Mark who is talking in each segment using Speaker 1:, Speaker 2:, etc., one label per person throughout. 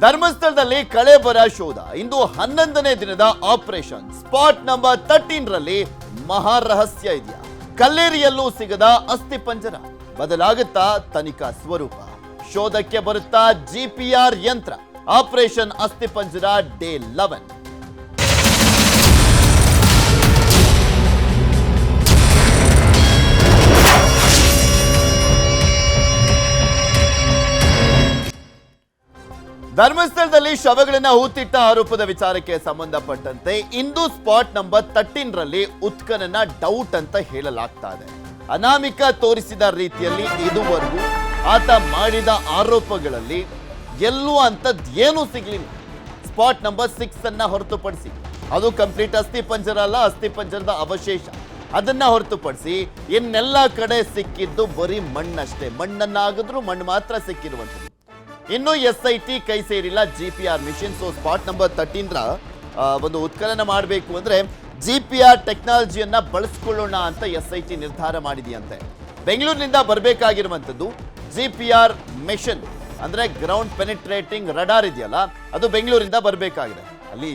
Speaker 1: ಧರ್ಮಸ್ಥಳದಲ್ಲಿ ಕಳೇಬರ ಶೋಧ ಇಂದು 11ನೇ ದಿನದ ಆಪರೇಷನ್ ಸ್ಪಾಟ್ ನಂಬರ್ 13 ರಲ್ಲಿ ಮಹಾರಹಸ್ಯ ಇದೆಯಾ? ಕಲ್ಲೇರಿಯಲ್ಲೂ ಸಿಗದ ಅಸ್ಥಿಪಂಜರ ಬದಲಾಗುತ್ತಾ ತನಿಖಾ ಸ್ವರೂಪ. ಶೋಧಕ್ಕೆ ಬರುತ್ತಾ ಜಿಪಿಆರ್ ಯಂತ್ರ. ಆಪರೇಷನ್ ಅಸ್ಥಿಪಂಜರ ಡೇ 11. ಧರ್ಮಸ್ಥಳದಲ್ಲಿ ಶವಗಳನ್ನ ಹೂತಿಟ್ಟ ಆರೋಪದ ವಿಚಾರಕ್ಕೆ ಸಂಬಂಧಪಟ್ಟಂತೆ ಇಂದು ಸ್ಪಾಟ್ ನಂಬರ್ 13 ರಲ್ಲಿ ಉತ್ಖನನ ಡೌಟ್ ಅಂತ ಹೇಳಲಾಗ್ತಾ ಇದೆ. ಅನಾಮಿಕ ತೋರಿಸಿದ ರೀತಿಯಲ್ಲಿ ಇದುವರೆಗೂ ಆತ ಮಾಡಿದ ಆರೋಪಗಳಲ್ಲಿ ಎಲ್ಲೂ ಅಂತದ್ ಏನೂ ಸಿಗ್ಲಿಲ್ಲ. ಸ್ಪಾಟ್ ನಂಬರ್ 6 ಅನ್ನ ಹೊರತುಪಡಿಸಿ, ಅದು ಕಂಪ್ಲೀಟ್ ಅಸ್ಥಿಪಂಜರ ಅಲ್ಲ, ಅಸ್ಥಿಪಂಜರದ ಅವಶೇಷ. ಅದನ್ನ ಹೊರತುಪಡಿಸಿ ಇನ್ನೆಲ್ಲ ಕಡೆ ಸಿಕ್ಕಿದ್ದು ಬರೀ ಮಣ್ಣಷ್ಟೇ. ಮಣ್ಣನ್ನಾಗಿದ್ರು ಮಣ್ಣು ಮಾತ್ರ ಸಿಕ್ಕಿರುವಂಥದ್ದು. ಇನ್ನು SIT ಕೈ ಸೇರಿಲ್ಲ GPR machine. So spot number 13 ಒಂದು ಉತ್ಖನನ ಮಾಡಬೇಕು ಅಂದ್ರೆ GPR ಟೆಕ್ನಾಲಜಿಯನ್ನ ಬಳಸ್ಕೊಳ್ಳೋಣ ಅಂತ SIT ನಿರ್ಧಾರ ಮಾಡಿದೆಯಂತೆ. ಬೆಂಗಳೂರಿನಿಂದ ಬರಬೇಕಾಗಿರುವಂಥದ್ದು GPR ಮಿಷನ್ ಅಂದ್ರೆ ಗ್ರೌಂಡ್ ಪೆನಿಟ್ರೇಟಿಂಗ್ ರಡಾರ್ ಇದೆಯಲ್ಲ, ಅದು ಬೆಂಗಳೂರಿಂದ ಬರಬೇಕಾಗಿದೆ.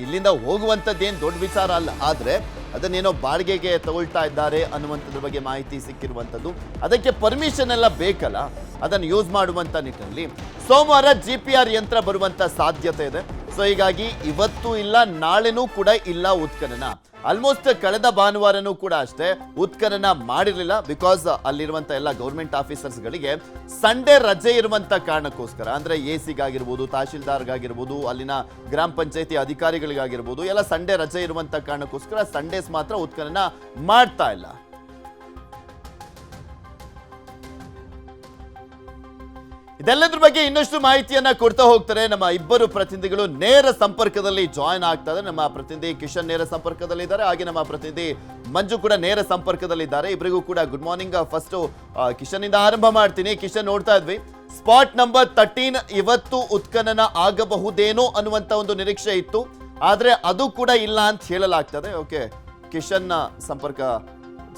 Speaker 1: ಇಲ್ಲಿಂದ ಹೋಗುವಂಥದ್ದೇನು ದೊಡ್ಡ ವಿಚಾರ ಅಲ್ಲ, ಆದ್ರೆ ಅದನ್ನೇನೋ ಬಾಡಿಗೆಗೆ ತಗೊಳ್ತಾ ಇದ್ದಾರೆ ಅನ್ನುವಂಥದ್ರ ಬಗ್ಗೆ ಮಾಹಿತಿ ಸಿಕ್ಕಿರುವಂಥದ್ದು. ಅದಕ್ಕೆ ಪರ್ಮಿಷನ್ ಎಲ್ಲ ಬೇಕಲ್ಲ, ಅದನ್ನು ಯೂಸ್ ಮಾಡುವಂಥ ನಿಟ್ಟಿನಲ್ಲಿ ಸೋಮವಾರ GPR ಯಂತ್ರ ಬರುವಂಥ ಸಾಧ್ಯತೆ ಇದೆ. ಸೊ ಹೀಗಾಗಿ ಇವತ್ತು ಇಲ್ಲ, ನಾಳೆನೂ ಕೂಡ ಇಲ್ಲ ಉತ್ಖನನ. ಆಲ್ಮೋಸ್ಟ್ ಕಳೆದ ಭಾನುವಾರನೂ ಕೂಡ ಅಷ್ಟೇ ಉತ್ಖನನ ಮಾಡಿರಲಿಲ್ಲ. ಬಿಕಾಸ್ ಅಲ್ಲಿರುವಂಥ ಎಲ್ಲ ಗೌರ್ಮೆಂಟ್ ಆಫೀಸರ್ಸ್ಗಳಿಗೆ ಸಂಡೇ ರಜೆ ಇರುವಂಥ ಕಾರಣಕ್ಕೋಸ್ಕರ, ಅಂದರೆ ACಗಾಗಿರ್ಬೋದು, ತಹಶೀಲ್ದಾರ್ಗಾಗಿರ್ಬೋದು, ಅಲ್ಲಿನ ಗ್ರಾಮ ಪಂಚಾಯತಿ ಅಧಿಕಾರಿಗಳಿಗಾಗಿರ್ಬೋದು, ಎಲ್ಲ ಸಂಡೇ ರಜೆ ಇರುವಂಥ ಕಾರಣಕ್ಕೋಸ್ಕರ ಸಂಡೇಸ್ ಮಾತ್ರ ಉತ್ಖನನ ಮಾಡ್ತಾ ಇಲ್ಲ. ಇದೆಲ್ಲದ್ರ ಬಗ್ಗೆ ಇನ್ನಷ್ಟು ಮಾಹಿತಿಯನ್ನ ಕೊಡ್ತಾ ಹೋಗ್ತಾರೆ ನಮ್ಮ ಇಬ್ಬರು ಪ್ರತಿನಿಧಿಗಳು. ನೇರ ಸಂಪರ್ಕದಲ್ಲಿ ಜಾಯ್ನ್ ಆಗ್ತಾ ಇದ್ದಾರೆ. ನಮ್ಮ ಪ್ರತಿನಿಧಿ ಕಿಶನ್ ನೇರ ಸಂಪರ್ಕದಲ್ಲಿದ್ದಾರೆ, ಹಾಗೆ ನಮ್ಮ ಪ್ರತಿನಿಧಿ ಮಂಜು ಕೂಡ ನೇರ ಸಂಪರ್ಕದಲ್ಲಿದ್ದಾರೆ. ಇಬ್ಬರಿಗೂ ಕೂಡ ಗುಡ್ ಮಾರ್ನಿಂಗ್. ಫಸ್ಟ್ ಕಿಶನ್ ಇಂದ ಆರಂಭ ಮಾಡ್ತೀನಿ. ಕಿಶನ್, ನೋಡ್ತಾ ಇದ್ವಿ ಸ್ಪಾಟ್ ನಂಬರ್ 13 ಇವತ್ತು ಉತ್ಖನನ ಆಗಬಹುದೇನೋ ಅನ್ನುವಂತ ಒಂದು ನಿರೀಕ್ಷೆ ಇತ್ತು, ಆದ್ರೆ ಅದು ಕೂಡ ಇಲ್ಲ ಅಂತ ಹೇಳಲಾಗ್ತದೆ. ಓಕೆ ಕಿಶನ್, ಸಂಪರ್ಕ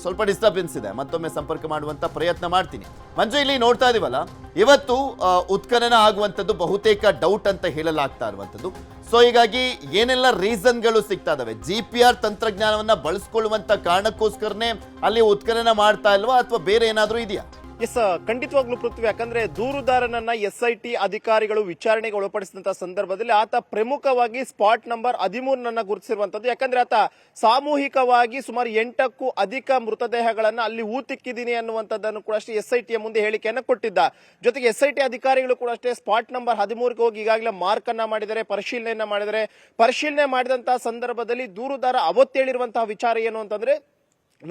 Speaker 1: ಸ್ವಲ್ಪ ಡಿಸ್ಟರ್ಬೆನ್ಸ್ ಇದೆ, ಮತ್ತೊಮ್ಮೆ ಸಂಪರ್ಕ ಮಾಡುವಂತ ಪ್ರಯತ್ನ ಮಾಡ್ತೀನಿ. ಮಂಜು, ಇಲ್ಲಿ ನೋಡ್ತಾ ಇದೀವಲ್ಲ, ಇವತ್ತು ಉತ್ಖನನ ಆಗುವಂಥದ್ದು ಬಹುತೇಕ ಡೌಟ್ ಅಂತ ಹೇಳಲಾಗ್ತಾ ಇರುವಂಥದ್ದು. ಸೊ ಹೀಗಾಗಿ ಏನೆಲ್ಲ ರೀಸನ್ಗಳು ಸಿಗ್ತಾ ಇದಾವೆ? GPR ತಂತ್ರಜ್ಞಾನವನ್ನ ಬಳಸ್ಕೊಳ್ಳುವಂತ ಕಾರಣಕ್ಕೋಸ್ಕರನೇ ಅಲ್ಲಿ ಉತ್ಖನನ ಮಾಡ್ತಾ ಇಲ್ವಾ, ಅಥವಾ ಬೇರೆ ಏನಾದ್ರೂ ಇದೆಯಾ?
Speaker 2: ಎಸ್, ಖಂಡಿತವಾಗ್ಲೂ ಪೃಥ್ವಿ. ಯಾಕಂದ್ರೆ ದೂರುದಾರನನ್ನ SIT ಅಧಿಕಾರಿಗಳು ವಿಚಾರಣೆಗೆ ಒಳಪಡಿಸಿದಂತಹ ಸಂದರ್ಭದಲ್ಲಿ ಆತ ಪ್ರಮುಖವಾಗಿ ಸ್ಪಾಟ್ ನಂಬರ್ 13 ಗುರುತಿಸಿರುವಂತದ್ದು. ಯಾಕಂದ್ರೆ ಆತ ಸಾಮೂಹಿಕವಾಗಿ ಸುಮಾರು 8ಕ್ಕೂ ಅಧಿಕ ಮೃತದೇಹಗಳನ್ನ ಅಲ್ಲಿ ಹೂತಿಕ್ಕಿದ್ದೀನಿ ಅನ್ನುವಂಥದ್ದನ್ನು ಕೂಡ ಅಷ್ಟೇ SIT ಮುಂದೆ ಹೇಳಿಕೆಯನ್ನು ಕೊಟ್ಟಿದ್ದ. ಜೊತೆಗೆ SIT ಅಧಿಕಾರಿಗಳು ಕೂಡ ಅಷ್ಟೇ ಸ್ಪಾಟ್ ನಂಬರ್ 13ಗೆ ಹೋಗಿ ಈಗಾಗಲೇ ಮಾರ್ಕ್ ಅನ್ನ ಮಾಡಿದರೆ, ಪರಿಶೀಲನೆ ಮಾಡಿದರೆ. ಪರಿಶೀಲನೆ ಮಾಡಿದಂತಹ ಸಂದರ್ಭದಲ್ಲಿ ದೂರುದಾರ ಅವತ್ತೇಳಿರುವಂತಹ ವಿಚಾರ ಏನು ಅಂತಂದ್ರೆ,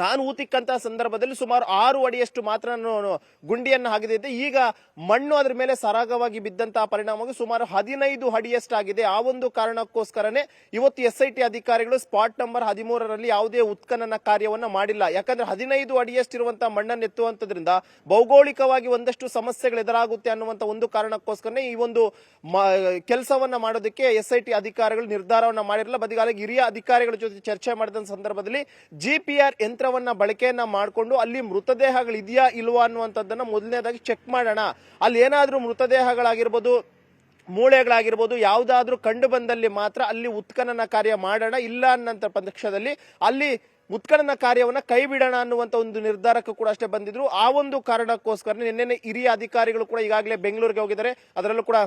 Speaker 2: ನಾನು ಊತಿಕ್ಕಂತಹ ಸಂದರ್ಭದಲ್ಲಿ ಸುಮಾರು 6 ಅಡಿಯಷ್ಟು ಮಾತ್ರ ಗುಂಡಿಯನ್ನು ಹಾಕಿದ್ದೆ. ಈಗ ಮಣ್ಣು ಅದರ ಮೇಲೆ ಸರಾಗವಾಗಿ ಬಿದ್ದಂತಹ ಪರಿಣಾಮವಾಗಿ ಸುಮಾರು 15 ಅಡಿಯಷ್ಟಾಗಿದೆ. ಆ ಒಂದು ಕಾರಣಕ್ಕೋಸ್ಕರನೇ ಇವತ್ತು SIT ಅಧಿಕಾರಿಗಳು ಸ್ಪಾಟ್ ನಂಬರ್ 13ರಲ್ಲಿ ಯಾವುದೇ ಉತ್ಖನನ ಕಾರ್ಯವನ್ನ ಮಾಡಿಲ್ಲ. ಯಾಕಂದ್ರೆ 15 ಅಡಿಯಷ್ಟಿರುವಂತಹ ಮಣ್ಣನ್ನು ಎತ್ತುವಂತದ್ರಿಂದ ಭೌಗೋಳಿಕವಾಗಿ ಒಂದಷ್ಟು ಸಮಸ್ಯೆಗಳು ಎದುರಾಗುತ್ತೆ ಅನ್ನುವಂತ ಒಂದು ಕಾರಣಕ್ಕೋಸ್ಕರನೇ ಈ ಒಂದು ಕೆಲಸವನ್ನ ಮಾಡೋದಕ್ಕೆ SIT ಅಧಿಕಾರಿಗಳು ನಿರ್ಧಾರವನ್ನ ಮಾಡಿರಲಿಲ್ಲ. ಬದಿಗಾಲ ಹಿರಿಯ ಅಧಿಕಾರಿಗಳ ಜೊತೆ ಚರ್ಚೆ ಮಾಡಿದ ಸಂದರ್ಭದಲ್ಲಿ GPR ಯಂತ್ರವನ್ನ ಬಳಕೆಯನ್ನ ಮಾಡಿಕೊಂಡು ಅಲ್ಲಿ ಮೃತದೇಹಗಳು ಇದೆಯಾ ಇಲ್ವಾ ಅನ್ನುವಂಥದ್ದನ್ನ ಮೊದಲನೇದಾಗಿ ಚೆಕ್ ಮಾಡೋಣ. ಅಲ್ಲಿ ಏನಾದ್ರೂ ಮೃತದೇಹಗಳಾಗಿರ್ಬೋದು, ಮೂಳೆಗಳಾಗಿರ್ಬೋದು, ಯಾವುದಾದ್ರೂ ಕಂಡು ಬಂದಲ್ಲಿ ಮಾತ್ರ ಅಲ್ಲಿ ಉತ್ಖನನ ಕಾರ್ಯ ಮಾಡೋಣ. ಇಲ್ಲ ಅನ್ನಂತ ಪಕ್ಷದಲ್ಲಿ ಅಲ್ಲಿ ಉತ್ಖನನ ಕಾರ್ಯವನ್ನ ಕೈ ಬಿಡೋಣ ಅನ್ನುವಂತ ಒಂದು ನಿರ್ಧಾರಕ್ಕೂ ಕೂಡ ಅಷ್ಟೇ ಬಂದಿದ್ರು. ಆ ಒಂದು ಕಾರಣಕ್ಕೋಸ್ಕರ ನಿನ್ನೆ ಹಿರಿಯ ಅಧಿಕಾರಿಗಳು ಕೂಡ ಈಗಾಗಲೇ ಬೆಂಗಳೂರಿಗೆ ಹೋಗಿದ್ದಾರೆ. ಅದರಲ್ಲೂ ಕೂಡ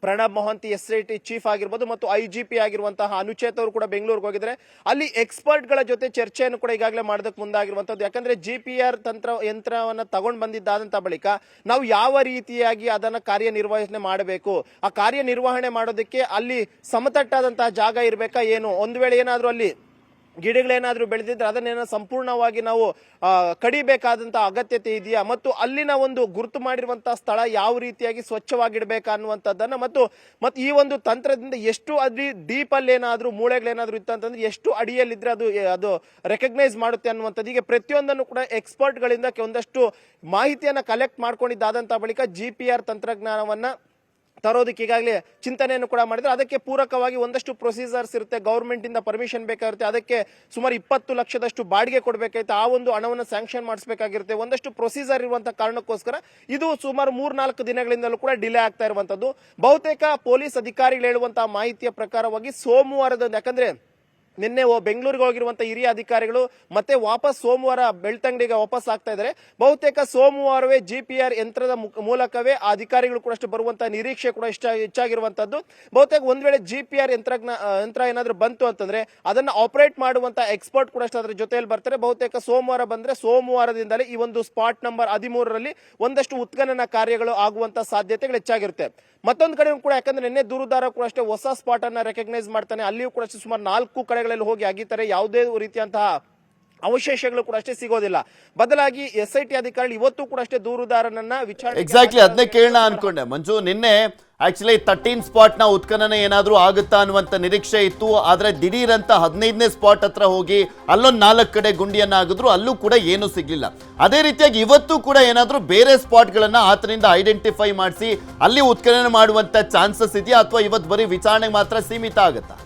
Speaker 2: ಪ್ರಣಬ್ ಮೊಹಂತಿ SIT ಚೀಫ್ ಆಗಿರ್ಬೋದು ಮತ್ತು IGP ಆಗಿರುವಂತಹ ಅನುಚೇತ್ ಅವರು ಕೂಡ ಬೆಂಗಳೂರಿಗೆ ಹೋಗಿದ್ದಾರೆ. ಅಲ್ಲಿ ಎಕ್ಸ್ಪರ್ಟ್ ಗಳ ಜೊತೆ ಚರ್ಚೆಯನ್ನು ಕೂಡ ಈಗಾಗಲೇ ಮಾಡೋದಕ್ಕೆ ಮುಂದಾಗಿರುವಂತದ್ದು. ಯಾಕಂದ್ರೆ GPR ಯಂತ್ರವನ್ನ ತಗೊಂಡು ಬಂದಿದ್ದಾದಂತ ಬಳಿಕ ನಾವು ಯಾವ ರೀತಿಯಾಗಿ ಅದನ್ನ ಕಾರ್ಯನಿರ್ವಹಣೆ ಮಾಡಬೇಕು, ಆ ಕಾರ್ಯನಿರ್ವಹಣೆ ಮಾಡೋದಕ್ಕೆ ಅಲ್ಲಿ ಸಮತಟ್ಟಾದಂತಹ ಜಾಗ ಇರಬೇಕಾ ಏನು, ಒಂದು ವೇಳೆ ಏನಾದ್ರೂ ಅಲ್ಲಿ ಗಿಡಗಳೇನಾದ್ರೂ ಬೆಳೆದಿದ್ರೆ ಅದನ್ನೇನೋ ಸಂಪೂರ್ಣವಾಗಿ ನಾವು ಕಡಿಬೇಕಾದಂತಹ ಅಗತ್ಯತೆ ಇದೆಯಾ, ಮತ್ತು ಅಲ್ಲಿನ ಒಂದು ಗುರುತು ಮಾಡಿರುವಂತಹ ಸ್ಥಳ ಯಾವ ರೀತಿಯಾಗಿ ಸ್ವಚ್ಛವಾಗಿಡ್ಬೇಕಾ ಅನ್ನುವಂಥದ್ದನ್ನ ಮತ್ತು ಈ ಒಂದು ತಂತ್ರದಿಂದ ಎಷ್ಟು ಅಡಿ ಡೀಪ್ ಅಲ್ಲಿ ಏನಾದ್ರೂ ಮೂಳೆಗಳೇನಾದ್ರೂ ಇತ್ತು ಅಂತಂದ್ರೆ ಎಷ್ಟು ಅಡಿಯಲ್ಲಿದ್ರೆ ಅದು ರೆಕಗ್ನೈಸ್ ಮಾಡುತ್ತೆ ಅನ್ನುವಂಥದ್ದು. ಹೀಗೆ ಪ್ರತಿಯೊಂದನ್ನು ಕೂಡ ಎಕ್ಸ್ಪರ್ಟ್ ಗಳಿಂದ ಒಂದಷ್ಟು ಮಾಹಿತಿಯನ್ನ ಕಲೆಕ್ಟ್ ಮಾಡ್ಕೊಂಡಿದ್ದಾದಂತಹ ಬಳಿಕ GPR ತಂತ್ರಜ್ಞಾನವನ್ನ ತರೋದಕ್ಕೆ ಈಗಾಗಲೇ ಚಿಂತನೆಯನ್ನು ಕೂಡ ಮಾಡಿದ್ರೆ ಅದಕ್ಕೆ ಪೂರಕವಾಗಿ ಒಂದಷ್ಟು ಪ್ರೊಸೀಜರ್ಸ್ ಇರುತ್ತೆ, ಗೌರ್ಮೆಂಟ್ ಇಂದ ಪರ್ಮಿಷನ್ ಬೇಕಾಗಿರುತ್ತೆ, ಅದಕ್ಕೆ ಸುಮಾರು 20 ಲಕ್ಷದಷ್ಟು ಬಾಡಿಗೆ ಕೊಡಬೇಕಾಗುತ್ತೆ, ಆ ಒಂದು ಹಣವನ್ನು ಸ್ಯಾಂಕ್ಷನ್ ಮಾಡಿಸಬೇಕಾಗಿರುತ್ತೆ, ಒಂದಷ್ಟು ಪ್ರೊಸೀಜರ್ ಇರುವಂತಹ ಕಾರಣಕ್ಕೋಸ್ಕರ ಇದು ಸುಮಾರು 3-4 ದಿನಗಳಿಂದಲೂ ಕೂಡ ಡಿಲೇ ಆಗ್ತಾ ಇರುವಂತದ್ದು. ಬಹುತೇಕ ಪೊಲೀಸ್ ಅಧಿಕಾರಿಗಳು ಹೇಳುವಂತಹ ಮಾಹಿತಿಯ ಪ್ರಕಾರವಾಗಿ ಸೋಮವಾರದಂದು, ಯಾಕಂದ್ರೆ ನಿನ್ನೆ ಬೆಂಗಳೂರಿಗೆ ಹೋಗಿರುವಂತಹ ಹಿರಿಯ ಅಧಿಕಾರಿಗಳು ಮತ್ತೆ ವಾಪಸ್ ಸೋಮವಾರ ಬೆಳ್ತಂಗಡಿಗೆ ವಾಪಸ್ ಆಗ್ತಾ ಇದ್ದಾರೆ. ಬಹುತೇಕ ಸೋಮವಾರವೇ GPR ಯಂತ್ರದ ಮೂಲಕವೇ ಆ ಅಧಿಕಾರಿಗಳು ಕೂಡ ಅಷ್ಟು ಬರುವಂತಹ ನಿರೀಕ್ಷೆ ಕೂಡ ಹೆಚ್ಚಾಗಿರುವಂತದ್ದು. ಬಹುತೇಕ ಒಂದ್ ವೇಳೆ GPR ಯಂತ್ರ ಏನಾದ್ರೂ ಬಂತು ಅಂತಂದ್ರೆ ಅದನ್ನ ಆಪರೇಟ್ ಮಾಡುವಂತಹ ಎಕ್ಸ್ಪರ್ಟ್ ಕೂಡ ಅಷ್ಟು ಅದರ ಜೊತೆಯಲ್ಲಿ ಬರ್ತಾರೆ. ಬಹುತೇಕ ಸೋಮವಾರ ಬಂದ್ರೆ ಸೋಮವಾರದಿಂದಲೇ ಈ ಒಂದು ಸ್ಪಾಟ್ ನಂಬರ್ 13ರಲ್ಲಿ ಒಂದಷ್ಟು ಉತ್ಖನನ ಕಾರ್ಯಗಳು ಆಗುವಂತಹ ಸಾಧ್ಯತೆಗಳು ಹೆಚ್ಚಾಗಿರುತ್ತೆ. ಮತ್ತೊಂದು ಕಡೆ ಕೂಡ, ಯಾಕಂದ್ರೆ ನಿನ್ನೆ ದೂರುದಾರ ಕೂಡ ಅಷ್ಟೇ ಹೊಸ ಸ್ಪಾಟ್ ಅನ್ನ ರೆಕಗ್ನೈಸ್ ಮಾಡ್ತಾನೆ, ಅಲ್ಲಿಯೂ ಕೂಡ ಅಷ್ಟೇ ಸುಮಾರು 4 ಕಡೆಗಳಲ್ಲಿ ಹೋಗಿ ಅಗಿತಾರೆ, ಯಾವುದೇ ರೀತಿಯಂತಹ ಅವಶೇಷಗಳು ಕೂಡ ಅಷ್ಟೇ ಸಿಗೋದಿಲ್ಲ. ಬದಲಾಗಿ SIT ಅಧಿಕಾರಿಗಳು ಇವತ್ತು ಕೂಡ ಅಷ್ಟೇ ದೂರುದಾರನನ್ನ ವಿಚಾರಣೆ
Speaker 1: ಎಕ್ಸಾಕ್ಟ್ಲಿ ಅದನ್ನೇ ಕೇಳೋಣ ಅನ್ಕೊಂಡೆ ಮಂಜು. ನಿನ್ನೆ ಆಕ್ಚುಲಿ 13 ಸ್ಪಾಟ್ ನ ಉತ್ಖನನ ಏನಾದ್ರೂ ಆಗುತ್ತಾ ಅನ್ನುವಂತ ನಿರೀಕ್ಷೆ ಇತ್ತು. ಆದ್ರೆ ದಿಢೀರ್ ಅಂತ 15ನೇ ಸ್ಪಾಟ್ ಹತ್ರ ಹೋಗಿ ಅಲ್ಲೊಂದು 4 ಕಡೆ ಗುಂಡಿಯನ್ನ ಆಗಿದ್ರು, ಅಲ್ಲೂ ಕೂಡ ಏನೂ ಸಿಗ್ಲಿಲ್ಲ. ಅದೇ ರೀತಿಯಾಗಿ ಇವತ್ತು ಕೂಡ ಏನಾದ್ರೂ ಬೇರೆ ಸ್ಪಾಟ್ ಗಳನ್ನ ಆತನಿಂದ ಐಡೆಂಟಿಫೈ ಮಾಡಿಸಿ ಅಲ್ಲಿ ಉತ್ಖನನ ಮಾಡುವಂತ ಚಾನ್ಸಸ್ ಇದೆಯಾ, ಅಥವಾ ಇವತ್ತು ಬರೀ ವಿಚಾರಣೆಗೆ ಮಾತ್ರ ಸೀಮಿತ ಆಗುತ್ತಾ?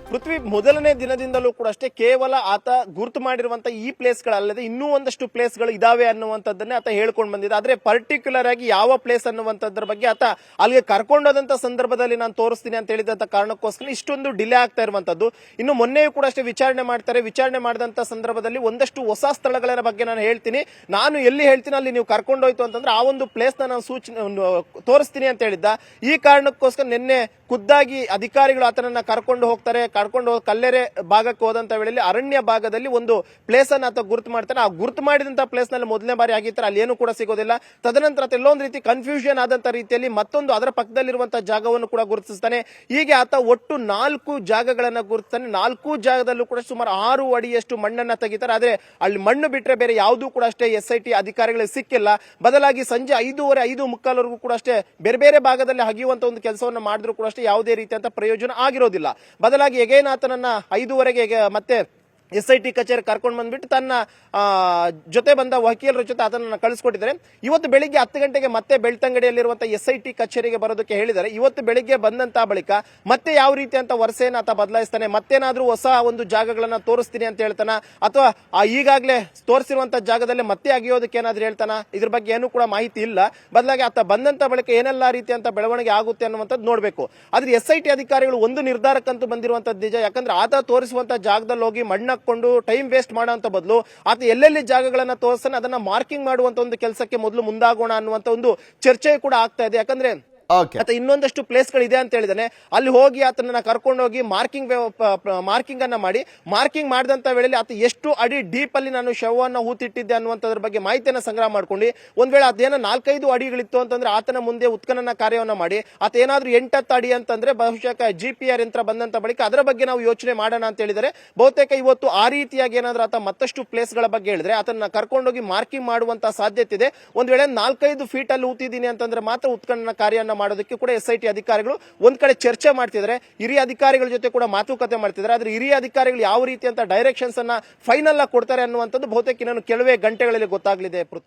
Speaker 2: ಪೃಥ್ವಿ, ಮೊದಲನೇ ದಿನದಿಂದಲೂ ಕೂಡ ಅಷ್ಟೇ ಕೇವಲ ಆತ ಗುರುತು ಮಾಡಿರುವಂತಹ ಈ ಪ್ಲೇಸ್ಗಳಲ್ಲದೆ ಇನ್ನೂ ಒಂದಷ್ಟು ಪ್ಲೇಸ್ಗಳು ಇದಾವೆ ಅನ್ನುವಂಥದ್ದನ್ನೇ ಆತ ಹೇಳ್ಕೊಂಡು ಬಂದಿದ್ದ. ಆದ್ರೆ ಪರ್ಟಿಕ್ಯುಲರ್ ಆಗಿ ಯಾವ ಪ್ಲೇಸ್ ಅನ್ನುವಂಥದ್ರ ಬಗ್ಗೆ ಆತ ಅಲ್ಲಿಗೆ ಕರ್ಕೊಂಡೋದಂತ ಸಂದರ್ಭದಲ್ಲಿ ನಾನು ತೋರಿಸ್ತೀನಿ ಅಂತ ಹೇಳಿದಂತ ಕಾರಣಕ್ಕೋಸ್ಕರ ಇಷ್ಟೊಂದು ಡಿಲೇ ಆಗ್ತಾ ಇರುವಂತದ್ದು. ಇನ್ನು ಮೊನ್ನೆಯೂ ಕೂಡ ಅಷ್ಟೇ ವಿಚಾರಣೆ ಮಾಡ್ತಾರೆ. ವಿಚಾರಣೆ ಮಾಡಿದಂತ ಸಂದರ್ಭದಲ್ಲಿ ಒಂದಷ್ಟು ಹೊಸ ಸ್ಥಳಗಳ ಬಗ್ಗೆ ನಾನು ಹೇಳ್ತೀನಿ, ನಾನು ಎಲ್ಲಿ ಹೇಳ್ತೀನಿ ಅಲ್ಲಿ ನೀವು ಕರ್ಕೊಂಡೋಯ್ತು ಅಂತಂದ್ರೆ ಆ ಒಂದು ಪ್ಲೇಸ್ ನಾನು ತೋರಿಸ್ತೀನಿ ಅಂತ ಹೇಳಿದ್ದ. ಈ ಕಾರಣಕ್ಕೋಸ್ಕರ ನಿನ್ನೆ ಖುದ್ದಾಗಿ ಅಧಿಕಾರಿಗಳು ಆತನನ್ನ ಕರ್ಕೊಂಡು ಹೋಗ್ತಾರೆ. ಕರ್ಕೊಂಡು ಹೋಗಿ ಕಲ್ಲೆರೆ ಭಾಗಕ್ಕೆ ಹೋದಂತ ವೇಳೆಯಲ್ಲಿ ಅರಣ್ಯ ಭಾಗದಲ್ಲಿ ಒಂದು ಪ್ಲೇಸ್ ಅನ್ನ ಆತ ಗುರುತು ಮಾಡ್ತಾನೆ. ಆ ಗುರುತು ಮಾಡಿದಂತ ಪ್ಲೇಸ್ ನಲ್ಲಿ ಮೊದಲನೇ ಬಾರಿ ಆಗಿರ್ತಾರೆ, ಅಲ್ಲಿ ಏನು ಕೂಡ ಸಿಗೋದಿಲ್ಲ. ತದನಂತರ ಎಲ್ಲೊಂದು ರೀತಿ ಕನ್ಫ್ಯೂಷನ್ ಆದಂತ ರೀತಿಯಲ್ಲಿ ಮತ್ತೊಂದು ಅದರ ಪಕ್ಕದಲ್ಲಿರುವಂತಹ ಜಾಗವನ್ನು ಕೂಡ ಗುರುತಿಸ್ತಾನೆ. ಹೀಗೆ ಆತ ಒಟ್ಟು 4 ಜಾಗಗಳನ್ನ ಗುರುತಿಸ್ತಾನೆ. 4 ಜಾಗದಲ್ಲೂ ಕೂಡ ಸುಮಾರು 6 ಅಡಿಯಷ್ಟು ಮಣ್ಣನ್ನ ತೆಗಿತಾರೆ. ಆದ್ರೆ ಅಲ್ಲಿ ಮಣ್ಣು ಬಿಟ್ರೆ ಬೇರೆ ಯಾವುದೂ ಕೂಡ ಅಷ್ಟೇ SIT ಅಧಿಕಾರಿಗಳಿಗೆ ಸಿಕ್ಕಿಲ್ಲ. ಬದಲಾಗಿ ಸಂಜೆ 5:30 ಕೂಡ ಅಷ್ಟೇ ಬೇರೆ ಬೇರೆ ಭಾಗದಲ್ಲಿ ಹಗಿಯುವಂತ ಒಂದು ಕೆಲಸವನ್ನು ಮಾಡಿದ್ರು ಕೂಡ ಅಷ್ಟೇ ಯಾವುದೇ ರೀತಿಯಂತ ಪ್ರಯೋಜನ ಆಗಿರೋದಿಲ್ಲ. ಬದಲಾಗಿ ಎಗೇನ್ ಆತನನ್ನ 5:30ಗೆ ಮತ್ತೆ SIT ಕಚೇರಿ ಕರ್ಕೊಂಡು ಬಂದ್ಬಿಟ್ಟು ತನ್ನ ಜೊತೆ ಬಂದ ವಕೀಲರ ಜೊತೆ ಆತನನ್ನ ಕಳಿಸ್ಕೊಟ್ಟಿದ್ದಾರೆ. ಇವತ್ತು ಬೆಳಿಗ್ಗೆ 10 ಗಂಟೆಗೆ ಮತ್ತೆ ಬೆಳ್ತಂಗಡಿಯಲ್ಲಿರುವಂತಹ SIT ಕಚೇರಿಗೆ ಬರೋದಕ್ಕೆ ಹೇಳಿದ್ದಾರೆ. ಇವತ್ತು ಬೆಳಿಗ್ಗೆ ಬಂದಂತ ಬಳಿಕ ಮತ್ತೆ ಯಾವ ರೀತಿ ಅಂತ ವರಸೆಯನ್ನು ಆತ ಬದಲಾಯಿಸ್ತಾನೆ, ಮತ್ತೇನಾದ್ರೂ ಹೊಸ ಒಂದು ಜಾಗಗಳನ್ನ ತೋರಿಸ್ತೀನಿ ಅಂತ ಹೇಳ್ತಾನ, ಅಥವಾ ಈಗಾಗಲೇ ತೋರಿಸಿರುವಂತಹ ಜಾಗದಲ್ಲಿ ಮತ್ತೆ ಅಗಿಯೋದಕ್ಕೆ ಏನಾದ್ರೂ ಹೇಳ್ತಾನ, ಇದ್ರ ಬಗ್ಗೆ ಏನು ಕೂಡ ಮಾಹಿತಿ ಇಲ್ಲ. ಬದಲಾಗಿ ಆತ ಬಂದಂತ ಬಳಿಕ ಏನೆಲ್ಲ ರೀತಿಯಂತ ಬೆಳವಣಿಗೆ ಆಗುತ್ತೆ ಅನ್ನುವಂಥದ್ದು ನೋಡ್ಬೇಕು. ಆದ್ರೆ SIT ಅಧಿಕಾರಿಗಳು ಒಂದು ನಿರ್ಧಾರಕ್ಕಂತೂ ಬಂದಿರುವಂತದ್ದು ನಿಜ. ಯಾಕಂದ್ರೆ ಆತ ತೋರಿಸುವಂತಹ ಜಾಗದಲ್ಲಿ ಹೋಗಿ ಮಣ್ಣ ಕೊಂಡು ಟೈಮ್ ವೇಸ್ಟ್ ಮಾಡುವಂತ ಬದಲು ಆತ ಎಲ್ಲೆಲ್ಲಿ ಜಾಗಗಳನ್ನ ತೋರಿಸ್ತಾನೆ ಅದನ್ನ ಮಾರ್ಕಿಂಗ್ ಮಾಡುವಂತ ಒಂದು ಕೆಲಸಕ್ಕೆ ಮೊದಲು ಮುಂದಾಗೋಣ ಅನ್ನುವಂತ ಒಂದು ಚರ್ಚೆ ಕೂಡ ಆಗ್ತಾ ಇದೆ. ಯಾಕಂದ್ರೆ ಆತ ಇನ್ನೊಂದಷ್ಟು ಪ್ಲೇಸ್ ಗಳಿದೆ ಅಂತ ಹೇಳಿದಾನೆ, ಅಲ್ಲಿ ಹೋಗಿ ಆತನನ್ನ ಕರ್ಕೊಂಡು ಹೋಗಿ ಮಾರ್ಕಿಂಗ್ ಅನ್ನ ಮಾಡಿ, ಮಾರ್ಕಿಂಗ್ ಮಾಡಿದಂತ ವೇಳೆಯಲ್ಲಿ ಆತ ಎಷ್ಟು ಅಡಿ ಡೀಪ್ ಅಲ್ಲಿ ನಾನು ಶವವನ್ನು ಹೂತಿಟ್ಟಿದ್ದೆ ಅನ್ನುವಂಥದ್ರ ಬಗ್ಗೆ ಮಾಹಿತಿಯನ್ನ ಸಂಗ್ರಹ ಮಾಡ್ಕೊಂಡು, ಒಂದ್ ವೇಳೆ ಅದೇನೋ 4-5 ಅಡಿಗಳಿತ್ತು ಅಂತಂದ್ರೆ ಆತನ ಮುಂದೆ ಉತ್ಖನನ ಕಾರ್ಯವನ್ನ ಮಾಡಿ, ಆತ ಏನಾದ್ರೂ 8-10 ಅಡಿ ಅಂತಂದ್ರೆ ಬಹುಶಃ GPR ಯಂತ್ರ ಬಂದಂತ ಬಳಿಕ ಅದರ ಬಗ್ಗೆ ನಾವು ಯೋಚನೆ ಮಾಡೋಣ ಅಂತ ಹೇಳಿದರೆ, ಬಹುತೇಕ ಇವತ್ತು ಆ ರೀತಿಯಾಗಿ ಏನಾದ್ರೂ ಆತ ಮತ್ತಷ್ಟು ಪ್ಲೇಸ್ ಗಳ ಬಗ್ಗೆ ಹೇಳಿದ್ರೆ ಆತನ ಕರ್ಕೊಂಡೋಗಿ ಮಾರ್ಕಿಂಗ್ ಮಾಡುವಂತ ಸಾಧ್ಯತೆ ಇದೆ. ಒಂದ್ ವೇಳೆ 4-5 ಫೀಟ್ ಅಲ್ಲಿ ಊತಿದ್ದೀನಿ ಅಂತಂದ್ರೆ ಮಾತ್ರ ಉತ್ಖನನ ಕಾರ್ಯನ ಮಾಡೋದಕ್ಕೆ ಕೂಡ SIT ಅಧಿಕಾರಿಗಳು ಒಂದ್ ಕಡೆ ಚರ್ಚೆ ಮಾಡ್ತಿದ್ದಾರೆ, ಹಿರಿಯ ಅಧಿಕಾರಿಗಳ ಜೊತೆ ಕೂಡ ಮಾತುಕತೆ ಮಾಡ್ತಿದ್ದಾರೆ. ಆದ್ರೆ ಹಿರಿಯ ಅಧಿಕಾರಿಗಳು ಯಾವ ರೀತಿಯಂತ ಡೈರೆಕ್ಷನ್ಸ್ ಅನ್ನ ಫೈನಲ್ ಆಗಿ ಕೊಡ್ತಾರೆ ಅನ್ನುವಂಥದ್ದು ಬಹುತೇಕ ಇನ್ನೊಂದು ಕೆಲವೇ ಗಂಟೆಗಳಲ್ಲಿ ಗೊತ್ತಾಗಲಿದೆ. ಪೃಥ್ವಿ.